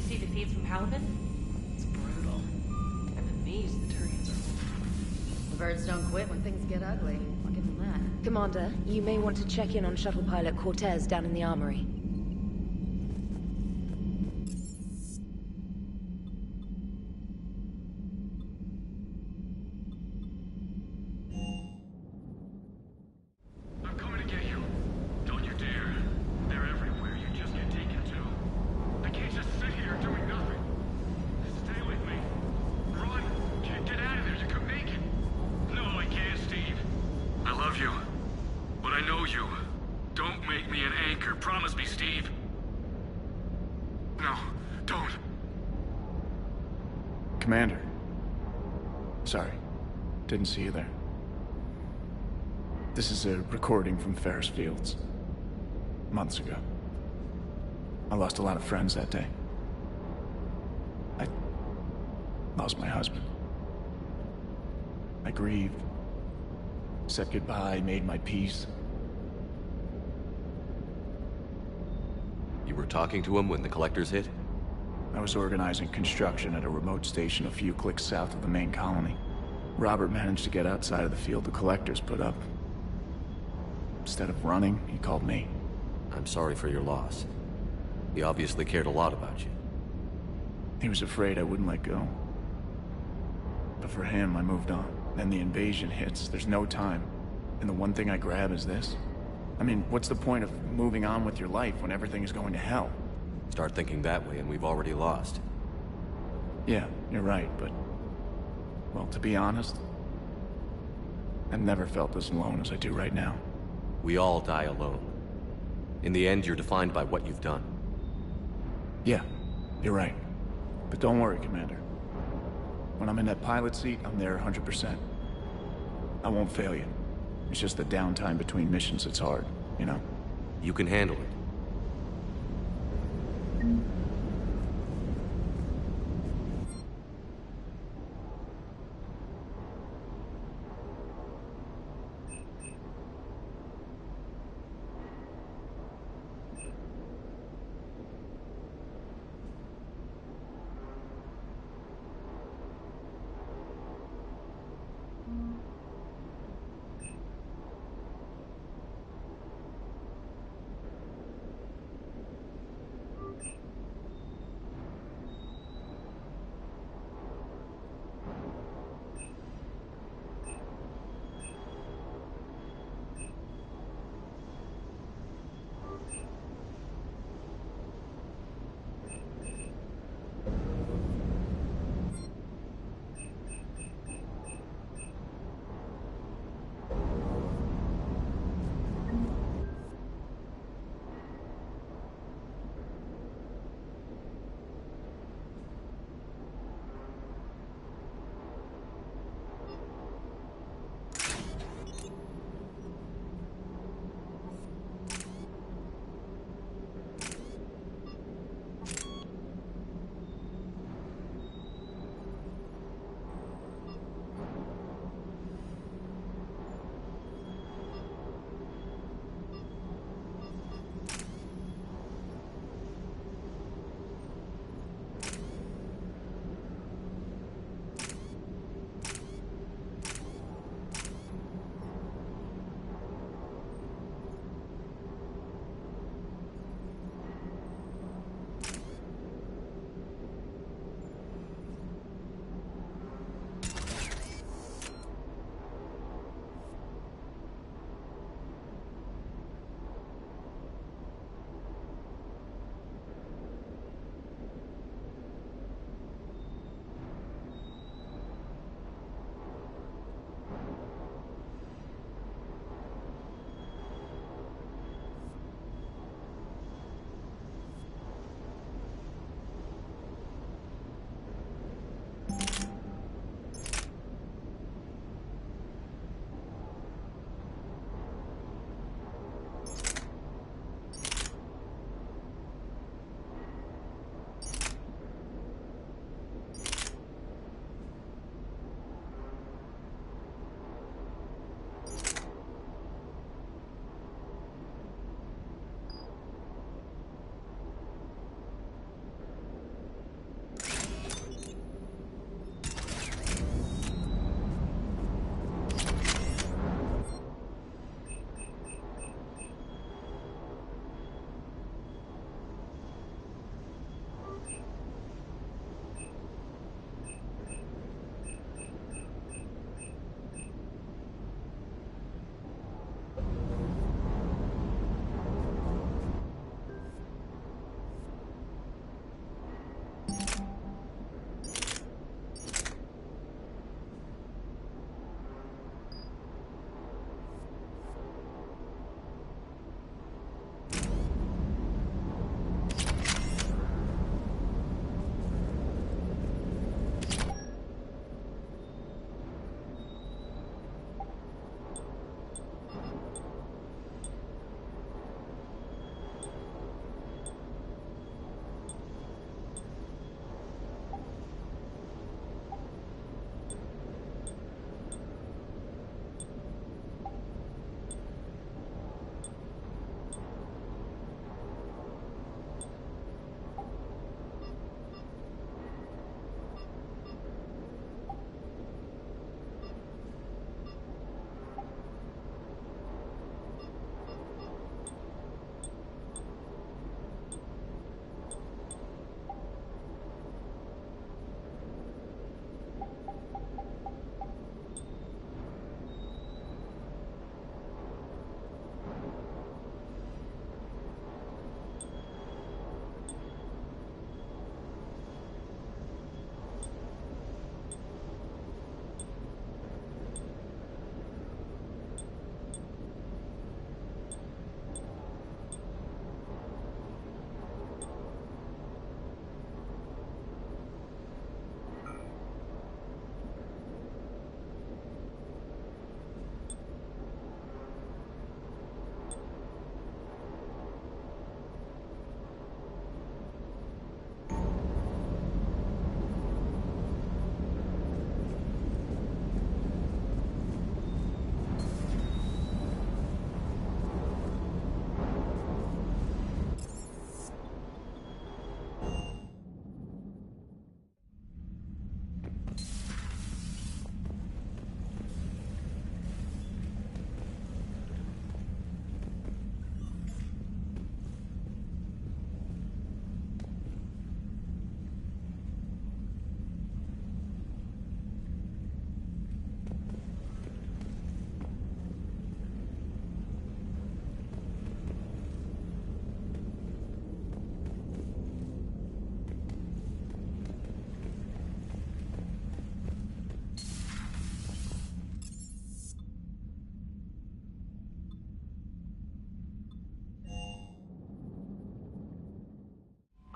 See the feeds from Paladin? It's brutal. I'm amazed the Turians are... The birds don't quit when things get ugly. I'll give them that. Commander, you may want to check in on shuttle pilot Cortez down in the armory. I'm coming to get you. Don't you dare. They're everywhere. You just get taken to. I can't just sit here doing nothing. Stay with me. Run. Get out of there. You could make it. No, I can't, Steve. I love you. But I know you. Don't make me an anchor. Promise me, Steve. No, don't. Commander. Sorry. Didn't see you there. This is a recording from Ferris Fields. Months ago. I lost a lot of friends that day. I lost my husband. I grieved. Said goodbye, made my peace. You were talking to him when the collectors hit? I was organizing construction at a remote station a few clicks south of the main colony. Robert managed to get outside of the field the collectors put up. Instead of running, he called me. I'm sorry for your loss. He obviously cared a lot about you. He was afraid I wouldn't let go. But for him, I moved on. Then the invasion hits, there's no time. And the one thing I grab is this. I mean, what's the point of moving on with your life when everything is going to hell? Start thinking that way and we've already lost. Yeah, you're right, but... well, to be honest, I've never felt as alone as I do right now. We all die alone. In the end, you're defined by what you've done. Yeah, you're right. But don't worry, Commander. When I'm in that pilot seat, I'm there 100%. I won't fail you. It's just the downtime between missions that's hard, you know? You can handle it.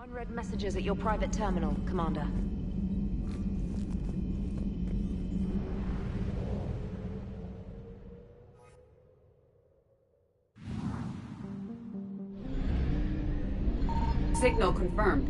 Unread messages at your private terminal, Commander. Signal confirmed.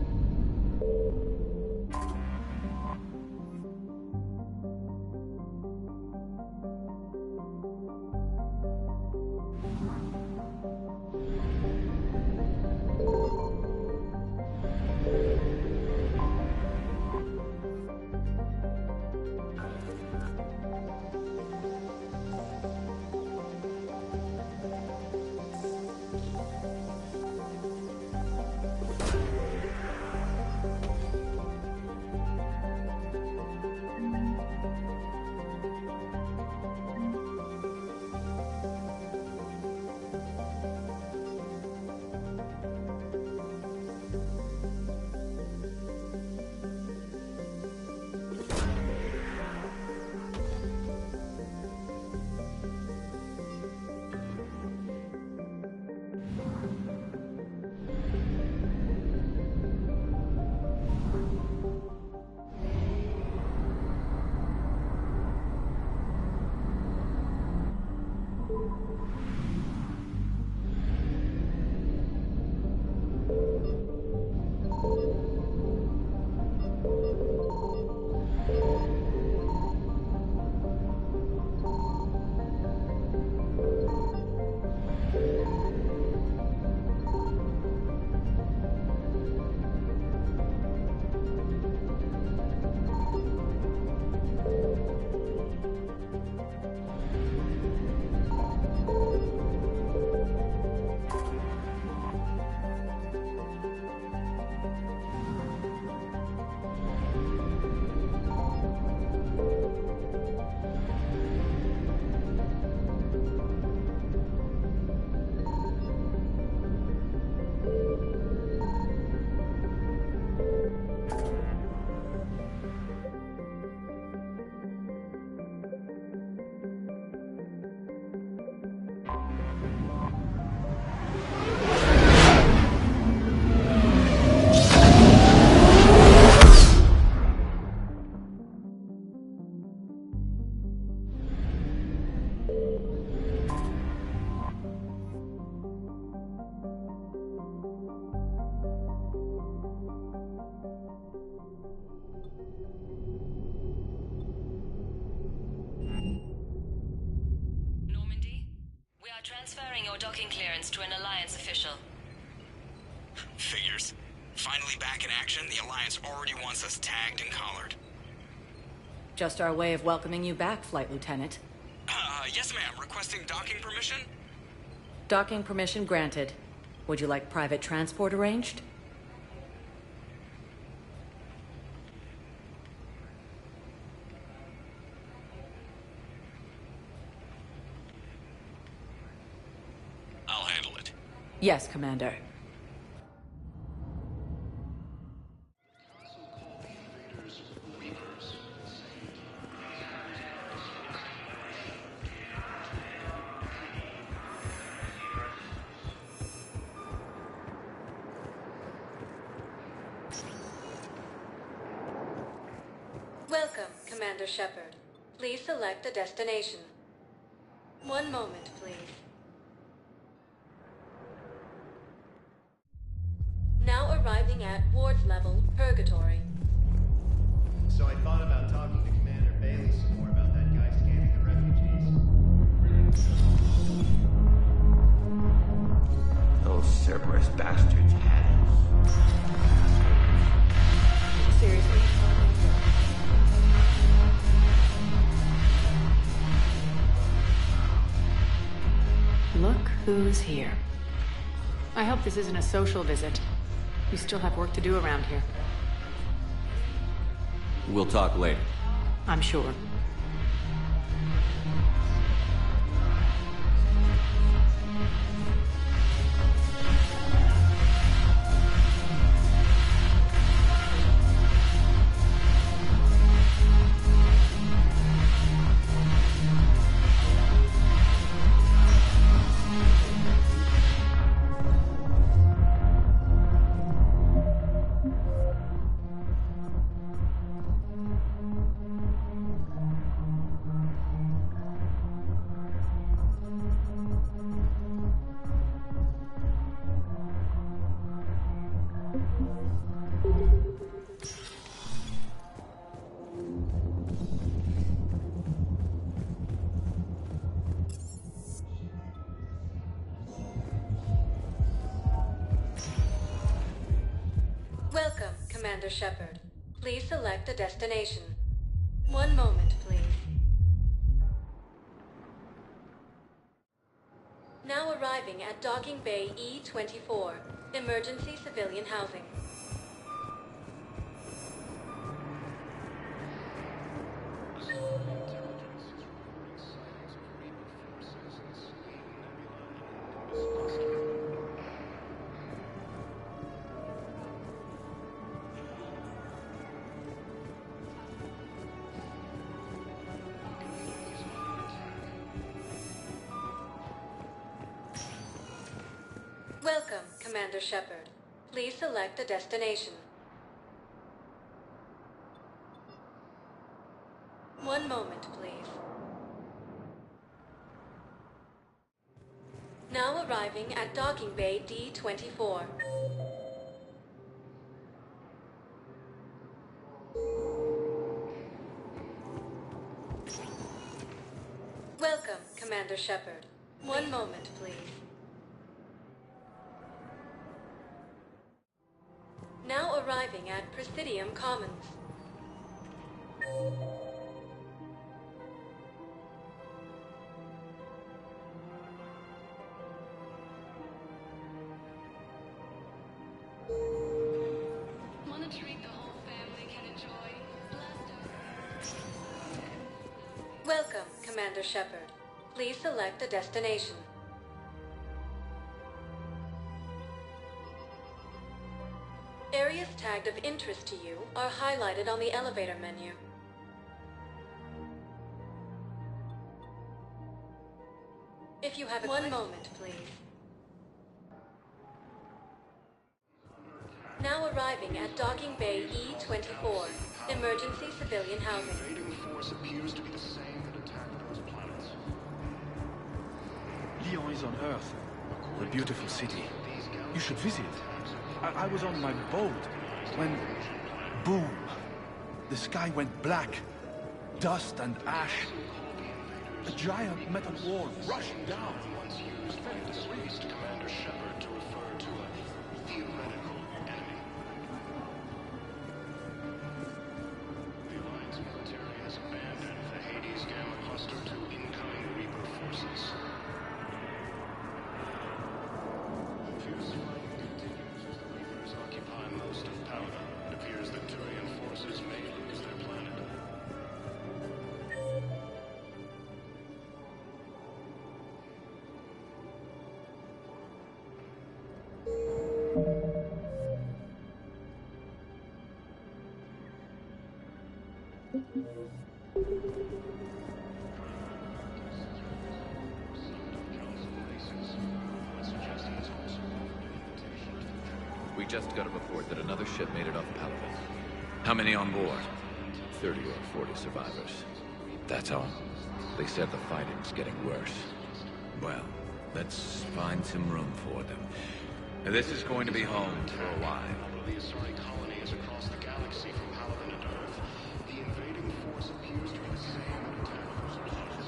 Transferring your docking clearance to an Alliance official. Figures. Finally back in action, the Alliance already wants us tagged and collared. Just our way of welcoming you back, Flight Lieutenant. Yes ma'am. Requesting docking permission? Docking permission granted. Would you like private transport arranged? I'll handle it. Yes, Commander. Welcome, Commander Shepard. Please select a destination. One moment, please. Now arriving at Ward's level, Purgatory. So I thought about talking to Commander Bailey some more about that guy scanning the refugees. Those Cerberus bastards had us. Seriously? Look who's here. I hope this isn't a social visit. You still have work to do around here. We'll talk later. I'm sure. Welcome, Commander Shepard. Please select a destination. One moment, please. Now arriving at Docking Bay E-24, emergency civilian housing. Welcome, Commander Shepard. Please select a destination. One moment, please. Now arriving at Docking Bay D-24. Welcome, Commander Shepard. One moment, please. Now arriving at Presidium Commons. Want to treat the whole family can enjoy? Welcome, Commander Shepard. Please select a destination. Areas tagged of interest to you are highlighted on the elevator menu. If you have one moment, please. Now arriving at Docking Bay E-24, emergency civilian housing. Invading force appears to be the same that attacked those planets. Lyon is on Earth, a beautiful city. You should visit. I was on my boat when, boom, the sky went black. Dust and ash. A giant metal wall rushing down. Once used by disgraced Commander Shepard to refer to a theoretical enemy. The Alliance military has abandoned the Hades Gamma cluster to incoming Reaper forces. Fierce fighting continues as the Reapers occupy most of Paladin. It appears that Turian forces may lose their planet. We just got a report that another ship made it off Paladin. How many on board? 30 or 40 survivors. That's all? They said the fighting's getting worse. Well, let's find some room for them. This is going to be home for a while. Although the Asari colony is across the galaxy from Paladin and Earth, the invading force appears to be the same that attacked those planets.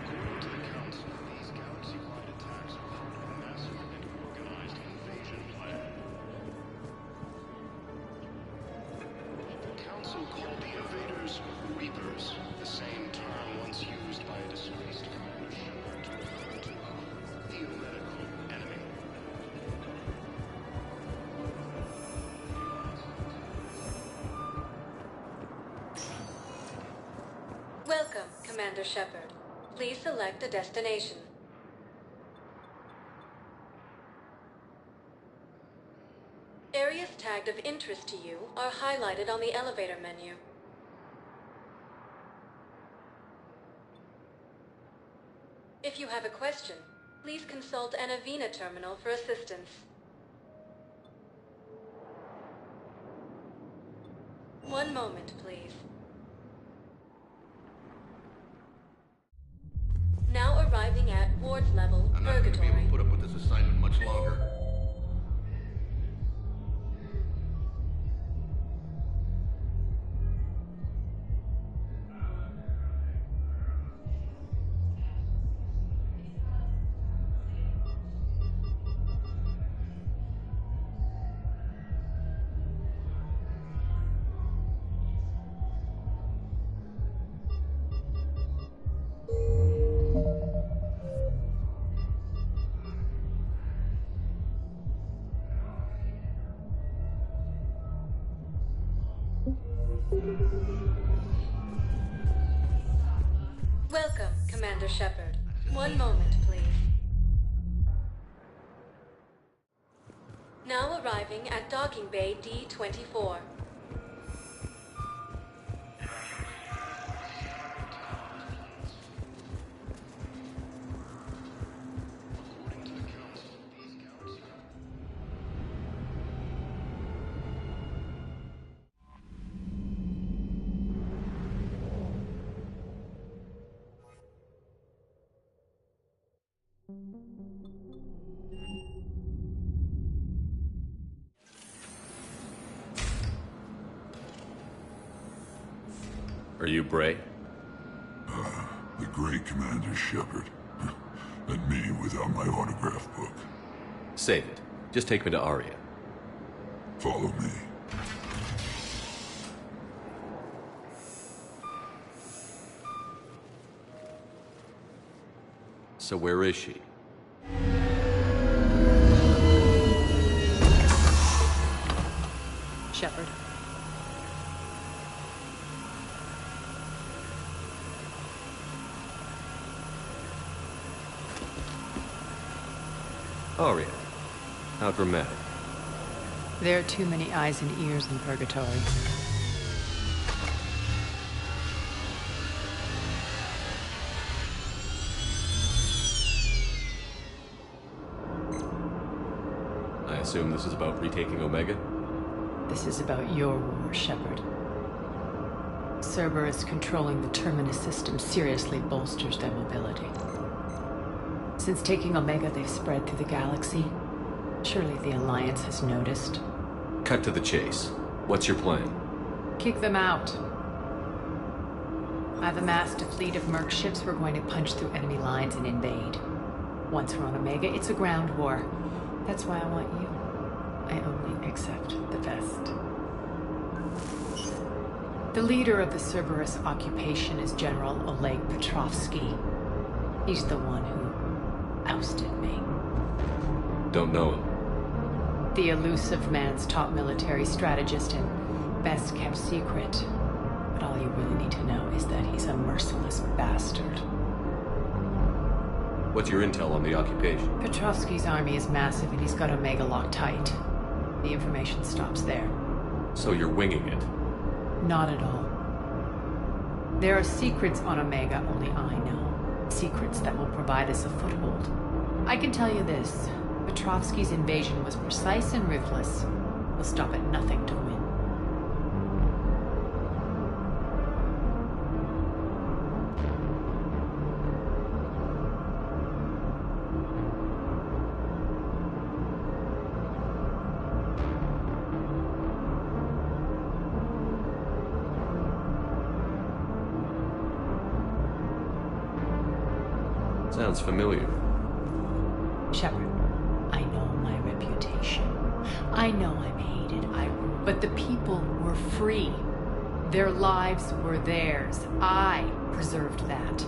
According to the Council, these galaxy-wide attacks are part of a massive and organized invasion plan. The Council called the invaders Reapers, the same term once used by a disgraced Commander Shepard to refer to a theoretical enemy. Welcome, Commander Shepard. Please select a destination. Areas tagged of interest to you are highlighted on the elevator menu. If you have a question, please consult an Avina terminal for assistance. One moment, please. Now arriving at Ward's level, I'm not going to be able to put up with this assignment much longer. Welcome, Commander Shepard. One moment, please. Now arriving at Docking Bay D-24. Are you Bray? The great Commander Shepard. And me without my autograph book. Save it. Just take me to Aria. Follow me. So where is she? Shepard. Aria. How dramatic. There are too many eyes and ears in Purgatory. I assume this is about retaking Omega? This is about your war, Shepard. Cerberus controlling the Terminus system seriously bolsters their mobility. Since taking Omega, they've spread through the galaxy. Surely the Alliance has noticed. Cut to the chase. What's your plan? Kick them out. I've amassed a fleet of merc ships. We're going to punch through enemy lines and invade. Once we're on Omega, it's a ground war. That's why I want you. I only accept the best. The leader of the Cerberus occupation is General Oleg Petrovsky. He's the one who ousted me. Don't know him. The elusive man's top military strategist and best kept secret. But all you really need to know is that he's a merciless bastard. What's your intel on the occupation? Petrovsky's army is massive and he's got Omega locked tight. The information stops there. So you're winging it? Not at all. There are secrets on Omega only I know. Secrets that will provide us a foothold. I can tell you this. Petrovsky's invasion was precise and ruthless. He'll stop at nothing to win. Sounds familiar. Shepard, I know my reputation. I know I'm hated, but the people were free. Their lives were theirs. I preserved that.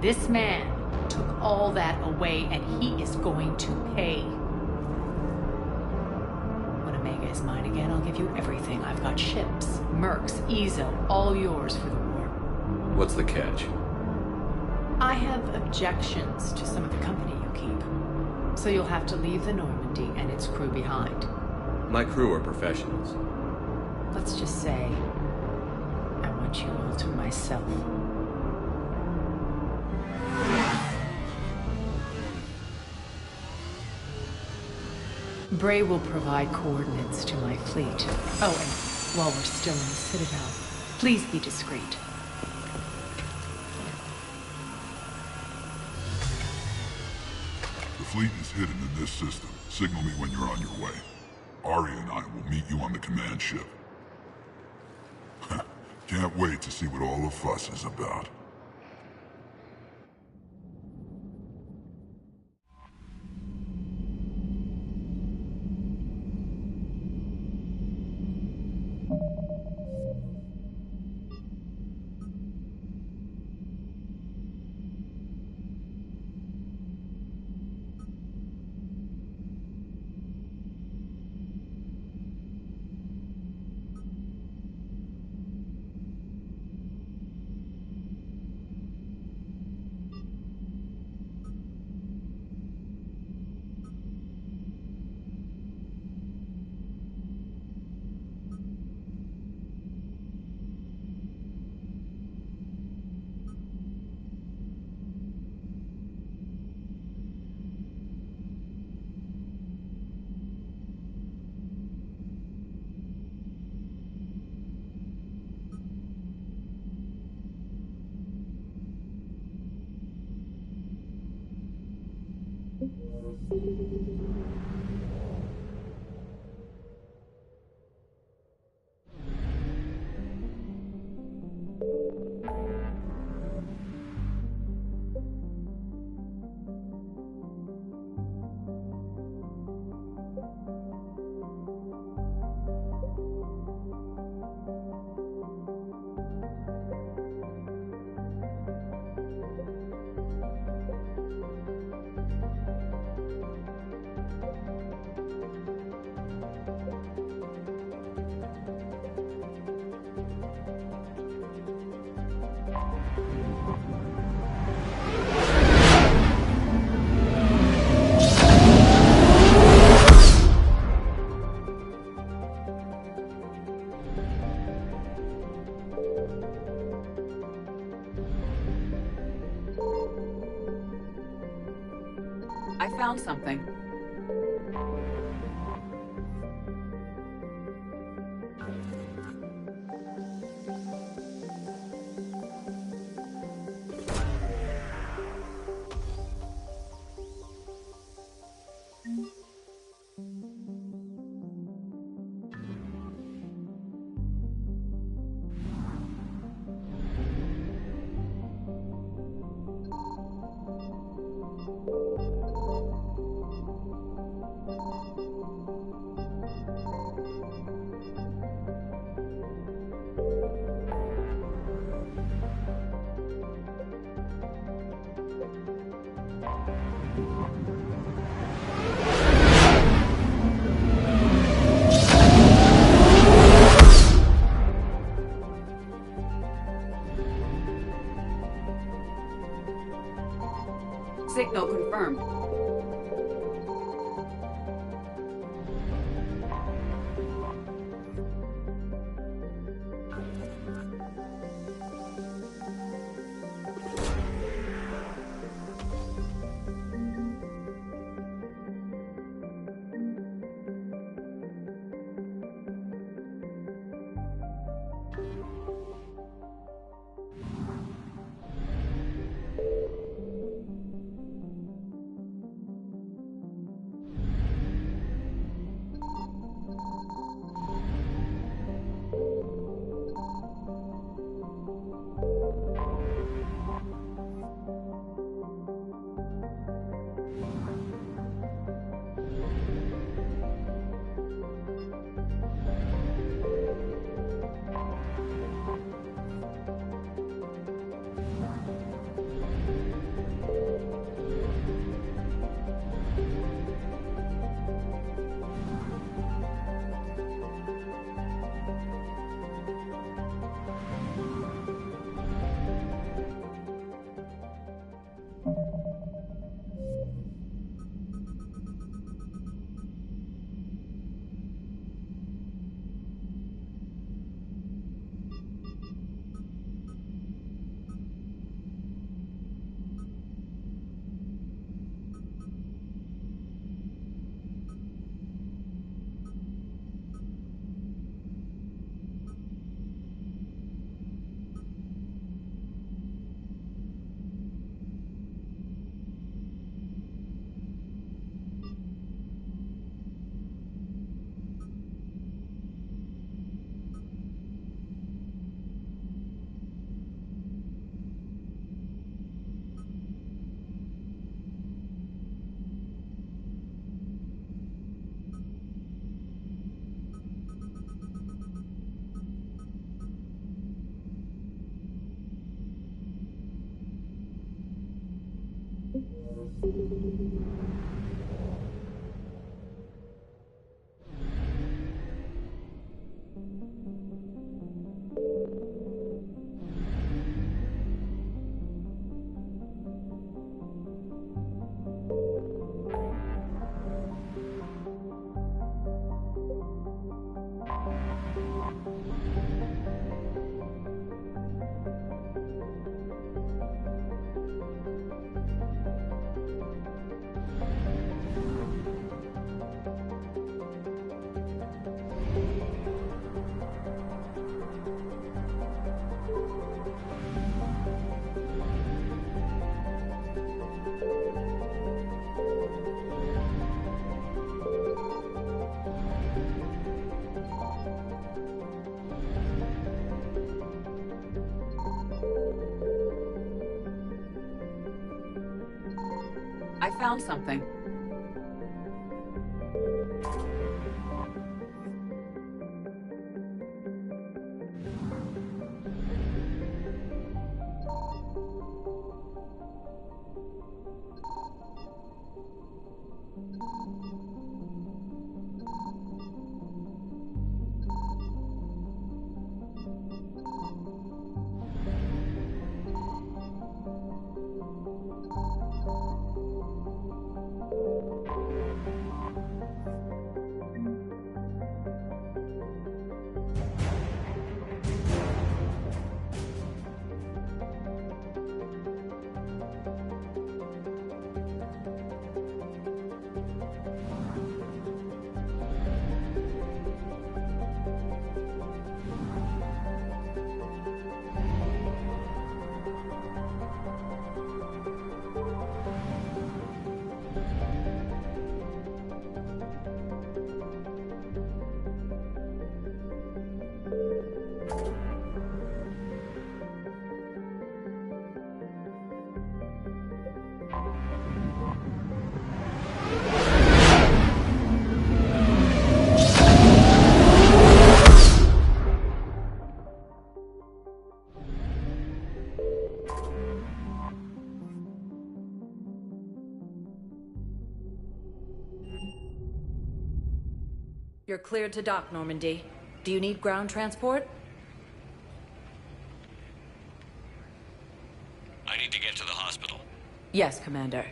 This man took all that away, and he is going to pay. When Omega is mine again, I'll give you everything. I've got ships, mercs, Ezo, all yours for the war. What's the catch? I have objections to some of the company you keep. So you'll have to leave the Normandy and its crew behind. My crew are professionals. Let's just say, I want you all to myself. Bray will provide coordinates to my fleet. Oh, and while we're still in the Citadel, please be discreet. The fleet is hidden in this system. Signal me when you're on your way. Aria and I will meet you on the command ship. Can't wait to see what all the fuss is about. I found something. Signal confirmed. I found something. You're cleared to dock, Normandy. Do you need ground transport? I need to get to the hospital. Yes, Commander.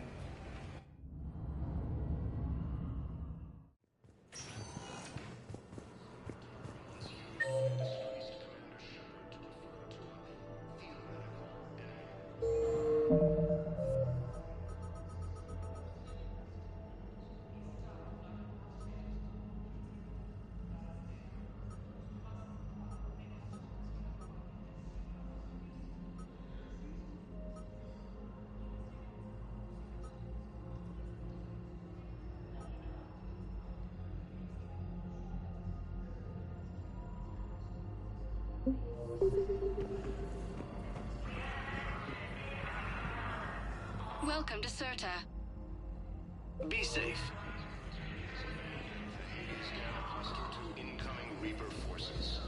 Welcome to Serta. Be safe. Hostile to incoming Reaper forces.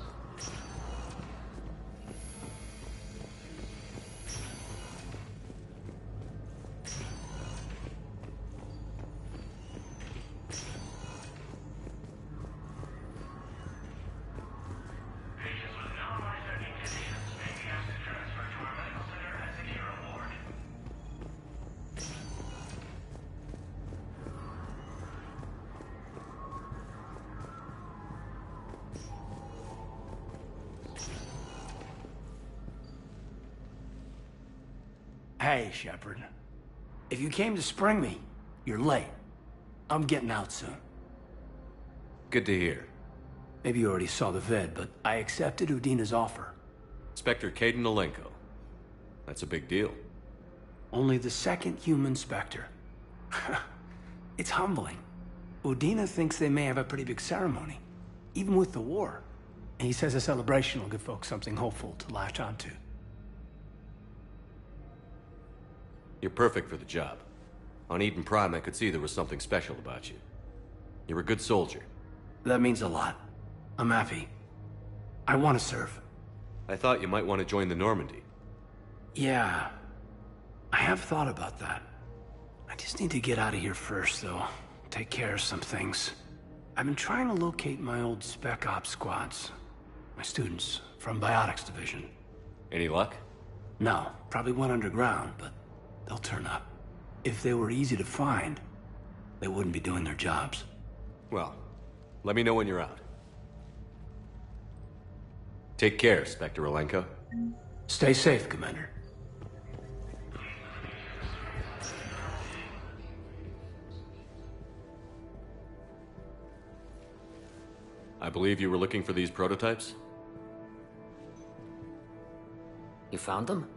Hey, Shepard. If you came to spring me, you're late. I'm getting out soon. Good to hear. Maybe you already saw the vid, but I accepted Udina's offer. Spectre Kaidan Alenko. That's a big deal. Only the second human Spectre. It's humbling. Udina thinks they may have a pretty big ceremony, even with the war. And he says a celebration will give folks something hopeful to latch onto. You're perfect for the job. On Eden Prime, I could see there was something special about you. You're a good soldier. That means a lot. I'm happy. I want to serve. I thought you might want to join the Normandy. Yeah. I have thought about that. I just need to get out of here first, though. Take care of some things. I've been trying to locate my old Spec Ops squads. My students from Biotics Division. Any luck? No. Probably went underground, but they'll turn up. If they were easy to find, they wouldn't be doing their jobs. Well, let me know when you're out. Take care, Spectre Alenko. Stay safe, Commander. I believe you were looking for these prototypes? You found them?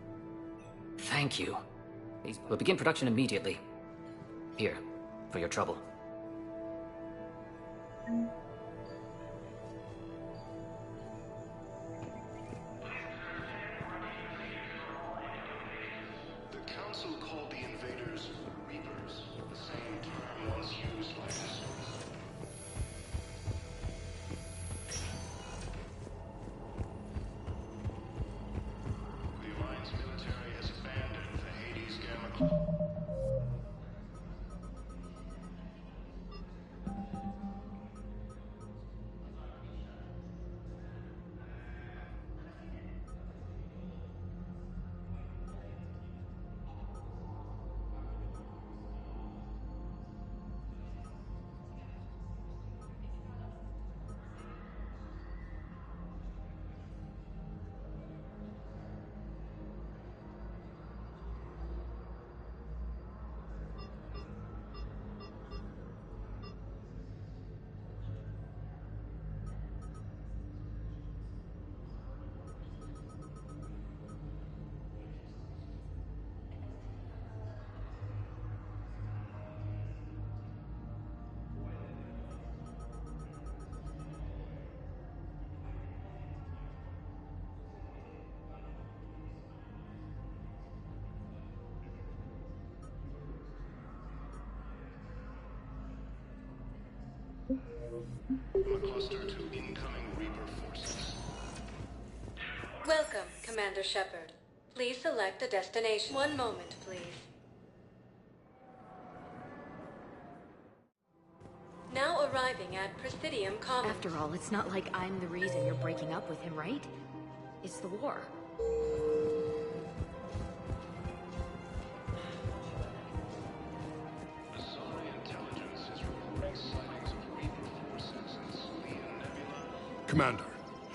Thank you. These will begin production immediately. Here, for your trouble. The Council called the invaders Reapers. Cluster to incoming Reaper forces. Welcome, Commander Shepard. Please select a destination. One moment, please. Now arriving at Presidium Commons. After all, it's not like I'm the reason you're breaking up with him, right? It's the war. Commander,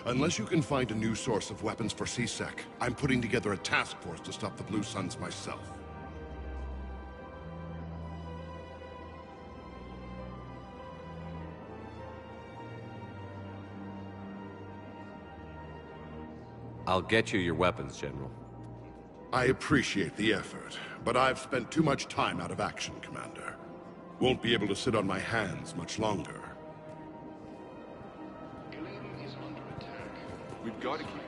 unless you can find a new source of weapons for C-Sec, I'm putting together a task force to stop the Blue Suns myself. I'll get you your weapons, General. I appreciate the effort, but I've spent too much time out of action, Commander. Won't be able to sit on my hands much longer. We've got to keep...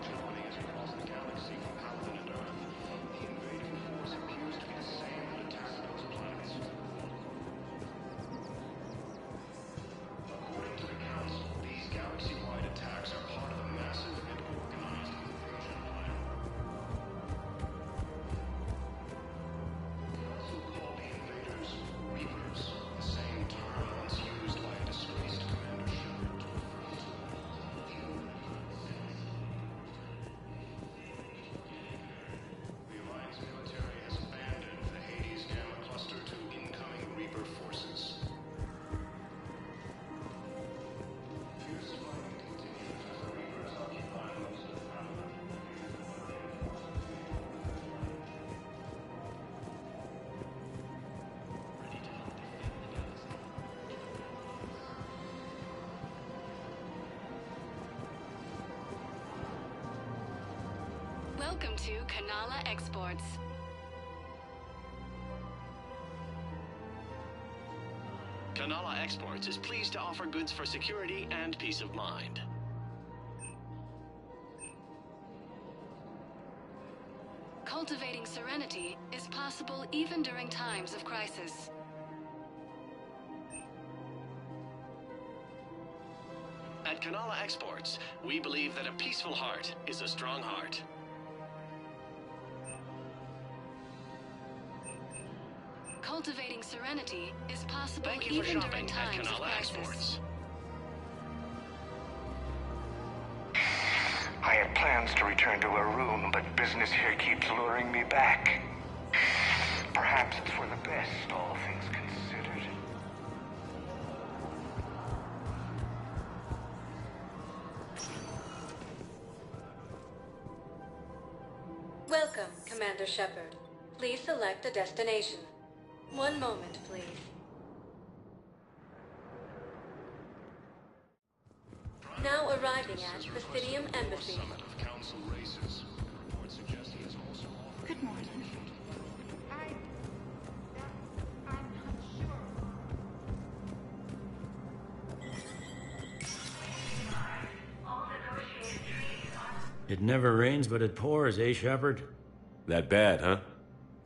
Welcome to Kanala Exports. Kanala Exports is pleased to offer goods for security and peace of mind. Cultivating serenity is possible even during times of crisis. At Kanala Exports, we believe that a peaceful heart is a strong heart. Cultivating serenity is possible Thank you for even during shopping at times of Kanala crisis. Exports. I had plans to return to Arun, but business here keeps luring me back. Perhaps it's for the best, all things considered. Welcome, Commander Shepard. Please select a destination. One moment, please. Now arriving at Presidium Embassy. Good morning. It never rains, but it pours, eh, Shepard? That bad, huh?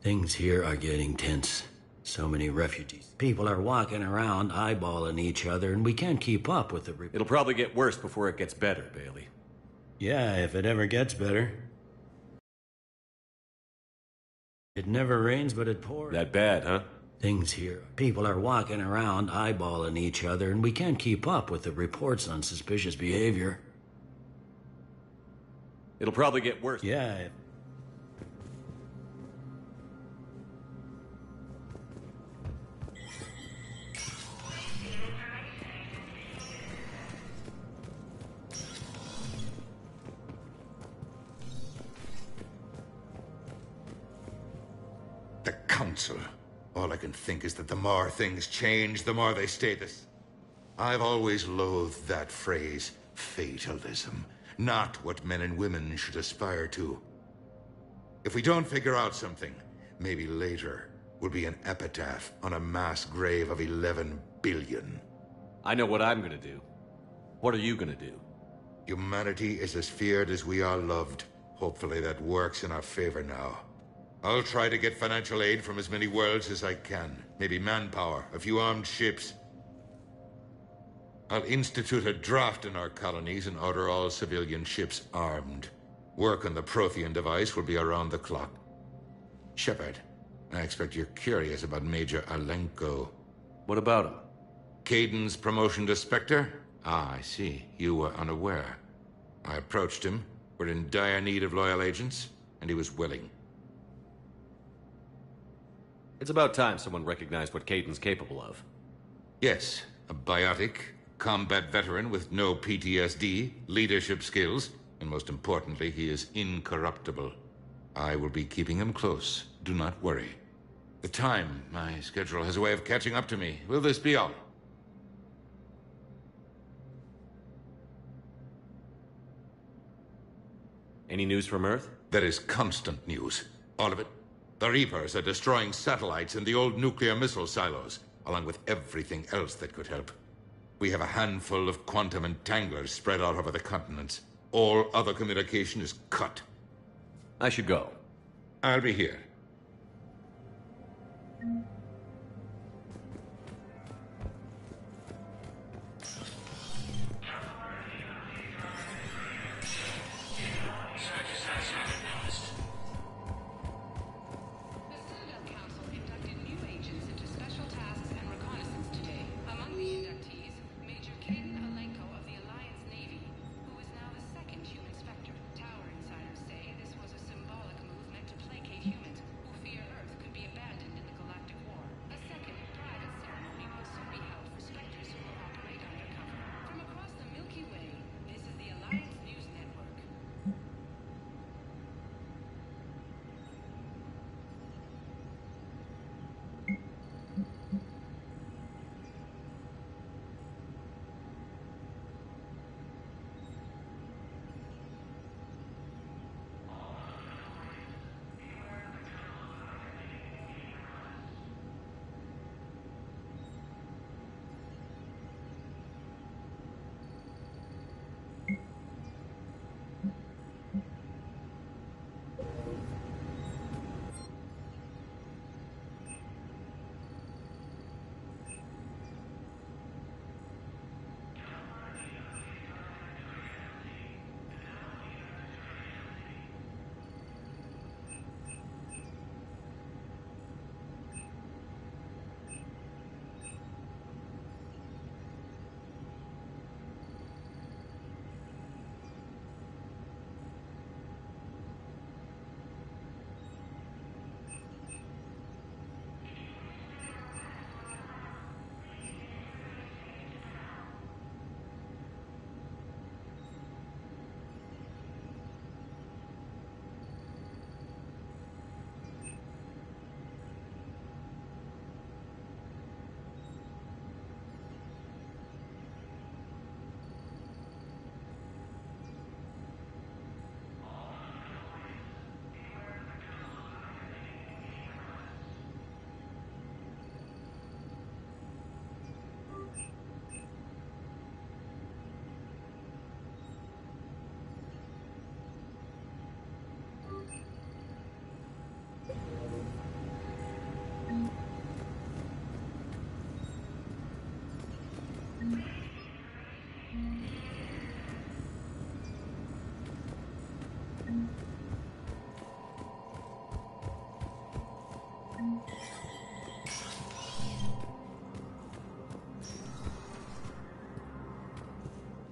Things here are getting tense. So many refugees. People are walking around, eyeballing each other, and we can't keep up with the... It'll probably get worse before it gets better, Bailey. Yeah, if it ever gets better. It never rains, but it pours. That bad, huh? Things here. People are walking around, eyeballing each other, and we can't keep up with the reports on suspicious behavior. It'll probably get worse. Yeah. The Council. All I can think is that the more things change, the more they stay the same. I've always loathed that phrase, fatalism. Not what men and women should aspire to. If we don't figure out something, maybe later will be an epitaph on a mass grave of 11 billion. I know what I'm gonna do. What are you gonna do? Humanity is as feared as we are loved. Hopefully that works in our favor now. I'll try to get financial aid from as many worlds as I can. Maybe manpower, a few armed ships. I'll institute a draft in our colonies and order all civilian ships armed. Work on the Prothean device will be around the clock. Shepard, I expect you're curious about Major Alenko. What about him? Kaidan's promotion to Spectre? Ah, I see. You were unaware. I approached him. We're in dire need of loyal agents, and he was willing. It's about time someone recognized what Kaidan's capable of. Yes, a biotic, combat veteran with no PTSD, leadership skills, and most importantly, he is incorruptible. I will be keeping him close. Do not worry. The time, my schedule has a way of catching up to me. Will this be all? Any news from Earth? There is constant news. All of it. The Reapers are destroying satellites in the old nuclear missile silos, along with everything else that could help. We have a handful of quantum entanglers spread out over the continents. All other communication is cut. I should go. I'll be here.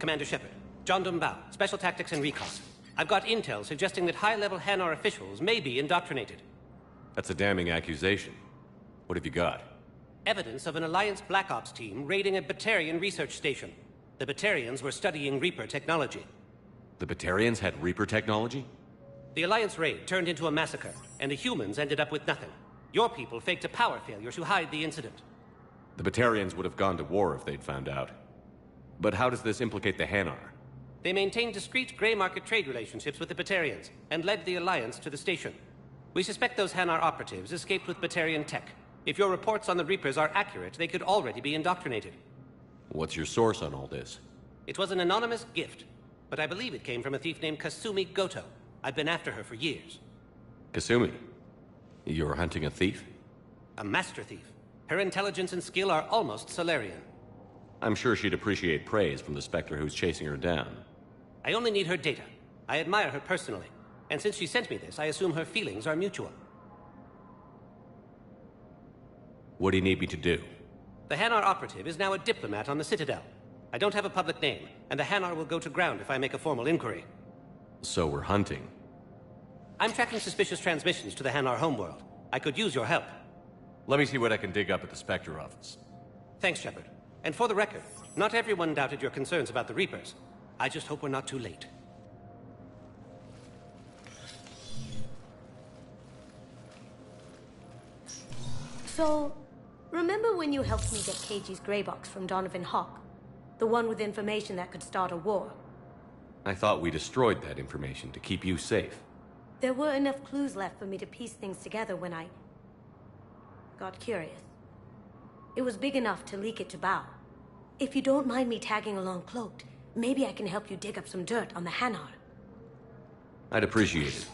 Commander Shepard, John Dumbao, Special Tactics and Recon. I've got intel suggesting that high-level Hanar officials may be indoctrinated. That's a damning accusation. What have you got? Evidence of an Alliance Black Ops team raiding a Batarian research station. The Batarians were studying Reaper technology. The Batarians had Reaper technology? The Alliance raid turned into a massacre, and the humans ended up with nothing. Your people faked a power failure to hide the incident. The Batarians would have gone to war if they'd found out. But how does this implicate the Hanar? They maintained discreet gray market trade relationships with the Batarians, and led the Alliance to the station. We suspect those Hanar operatives escaped with Batarian tech. If your reports on the Reapers are accurate, they could already be indoctrinated. What's your source on all this? It was an anonymous gift, but I believe it came from a thief named Kasumi Goto. I've been after her for years. Kasumi? You're hunting a thief? A master thief. Her intelligence and skill are almost Solarian. I'm sure she'd appreciate praise from the Spectre who's chasing her down. I only need her data. I admire her personally. And since she sent me this, I assume her feelings are mutual. What do you need me to do? The Hanar operative is now a diplomat on the Citadel. I don't have a public name, and the Hanar will go to ground if I make a formal inquiry. So we're hunting. I'm tracking suspicious transmissions to the Hanar homeworld. I could use your help. Let me see what I can dig up at the Spectre office. Thanks, Shepard. And for the record, not everyone doubted your concerns about the Reapers. I just hope we're not too late. So, remember when you helped me get KG's Grey Box from Donovan Hawk? The one with information that could start a war? I thought we destroyed that information to keep you safe. There were enough clues left for me to piece things together when I got curious. It was big enough to leak it to Bao. If you don't mind me tagging along cloaked, maybe I can help you dig up some dirt on the Hanar. I'd appreciate it.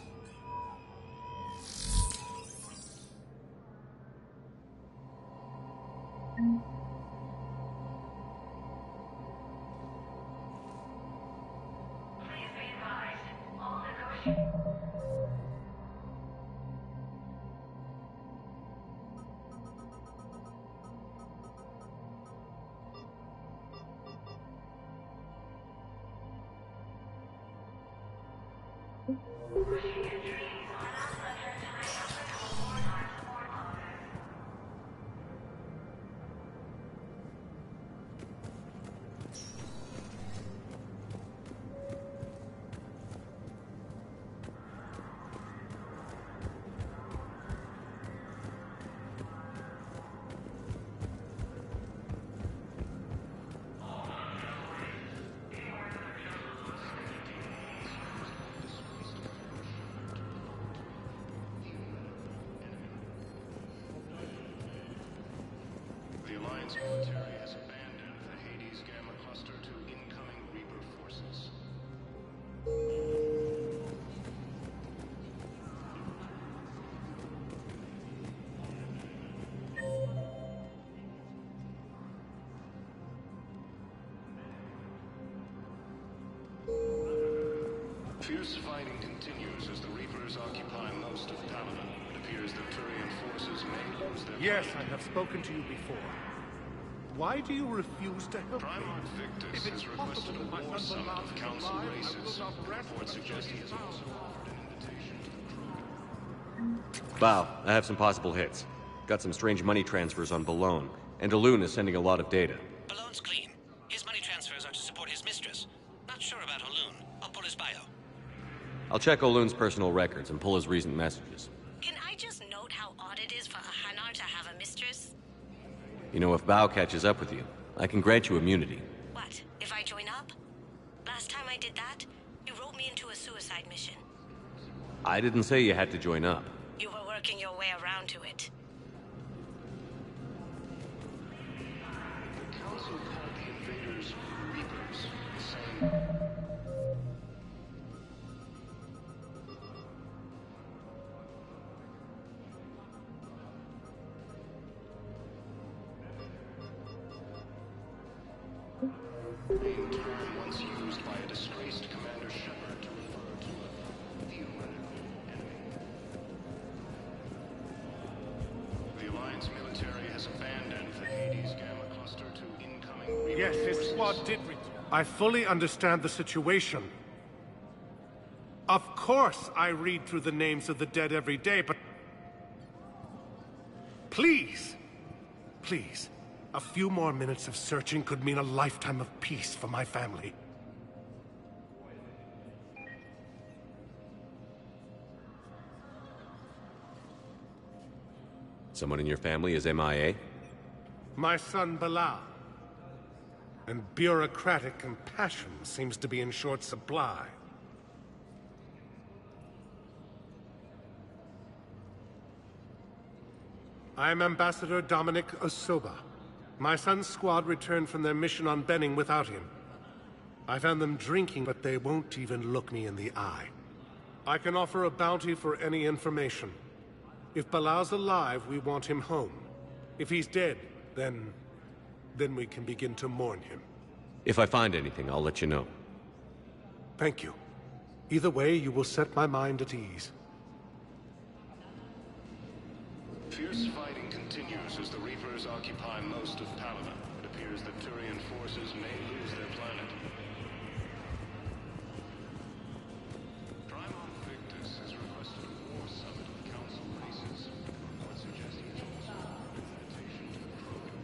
Military has abandoned the Hades Gamma Cluster to incoming Reaper forces. Fierce fighting continues as the Reapers occupy most of Paladin. It appears that Turian forces may lose their... Yes, I have spoken to you before. Why do you refuse to help me? Victus If it's has requested possible a my war son summit Ballard of is council alive, I races. will not rest Reports until suggest he he is has also found. offered an invitation to the crew. Bao, I have some possible hits. Got some strange money transfers on Balone, and Elune is sending a lot of data. Balone's clean. His money transfers are to support his mistress. Not sure about Elune. I'll pull his bio. I'll check Olune's personal records and pull his recent messages. Can I just note how odd it is for a Hanar to have a mistress? You know, if Bao catches up with you, I can grant you immunity. What, if I join up? Last time I did that, you wrote me into a suicide mission. I didn't say you had to join up. You were working your way around to it. The council called the invaders Reapers, saying... A term once used by a disgraced Commander Shepard to refer to a theoretical enemy. The Alliance military has abandoned the Hades Gamma Cluster to incoming Reaper Yes, his forces. squad did return. I fully understand the situation. Of course I read through the names of the dead every day, but... Please! Please. A few more minutes of searching could mean a lifetime of peace for my family. Someone in your family is MIA? My son, Bilal. And bureaucratic compassion seems to be in short supply. I am Ambassador Dominic Osoba. My son's squad returned from their mission on Benning without him. I found them drinking, but they won't even look me in the eye. I can offer a bounty for any information. If Bilal's alive, we want him home. If he's dead, then Then we can begin to mourn him. If I find anything, I'll let you know. Thank you. Either way, you will set my mind at ease. Fierce fighting continues as the Reapers occupy most of Paladin. It appears that Turian forces may lose their planet. Primon Victus has requested a war summit of Council races. Reports suggesting it's also an invitation to the Krogan.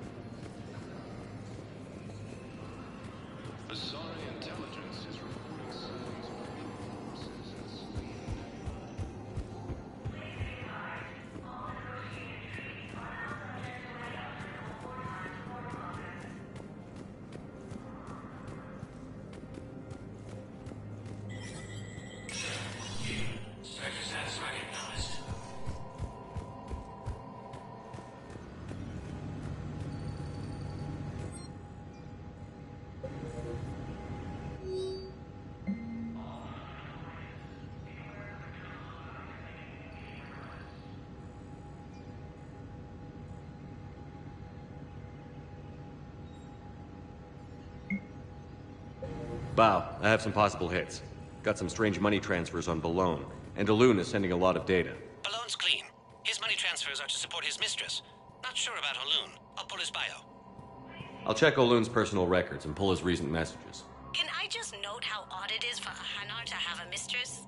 Asari intelligence is reporting signs of Reaper forces at Selene. Bao, I have some possible hits. Got some strange money transfers on Balone, and Elune is sending a lot of data. Balone's clean. His money transfers are to support his mistress. Not sure about Elune. I'll pull his bio. I'll check Olune's personal records and pull his recent messages. Can I just note how odd it is for a Hanar to have a mistress?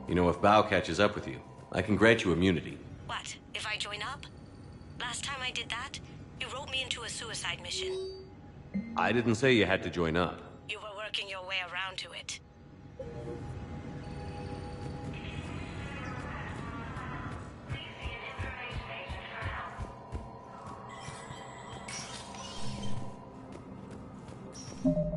You know, if Bao catches up with you, I can grant you immunity. What, if I join up? Last time I did that, you wrote me into a suicide mission. I didn't say you had to join up. You were working your way around to it. You